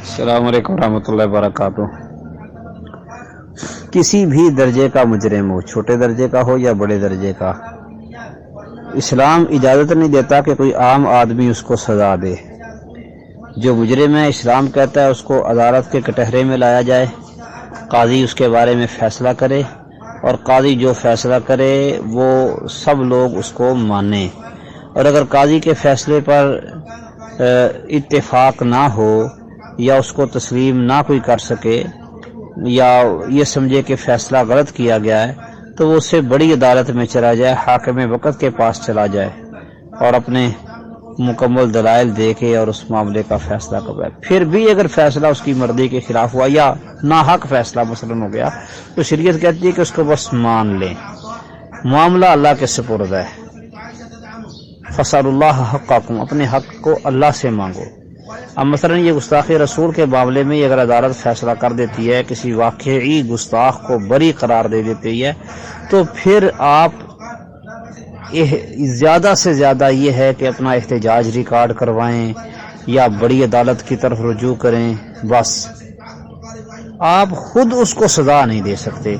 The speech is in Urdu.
السلام علیکم ورحمۃ اللہ وبرکاتہ۔ کسی بھی درجے کا مجرم ہو، چھوٹے درجے کا ہو یا بڑے درجے کا، اسلام اجازت نہیں دیتا کہ کوئی عام آدمی اس کو سزا دے۔ جو مجرم ہے اسلام کہتا ہے اس کو عدالت کے کٹہرے میں لایا جائے، قاضی اس کے بارے میں فیصلہ کرے، اور قاضی جو فیصلہ کرے وہ سب لوگ اس کو مانیں، اور اگر قاضی کے فیصلے پر اتفاق نہ ہو یا اس کو تسلیم نہ کوئی کر سکے یا یہ سمجھے کہ فیصلہ غلط کیا گیا ہے تو وہ اس سے بڑی عدالت میں چلا جائے، حاکم وقت کے پاس چلا جائے اور اپنے مکمل دلائل دے کے اور اس معاملے کا فیصلہ کروائے۔ پھر بھی اگر فیصلہ اس کی مرضی کے خلاف ہوا یا ناحق فیصلہ مثلاً ہو گیا تو شریعت کہتی ہے کہ اس کو بس مان لیں، معاملہ اللہ کے سپرد ہے۔ فَاسْأَلُوا اللَّهَ حَقَّكُمْ، اپنے حق کو اللہ سے مانگو۔ اب مثلا یہ گستاخی رسول کے معاملے میں اگر عدالت فیصلہ کر دیتی ہے، کسی واقعی گستاخ کو بری قرار دے دیتی ہے، تو پھر آپ زیادہ سے زیادہ یہ ہے کہ اپنا احتجاج ریکارڈ کروائیں یا بڑی عدالت کی طرف رجوع کریں، بس آپ خود اس کو سزا نہیں دے سکتے۔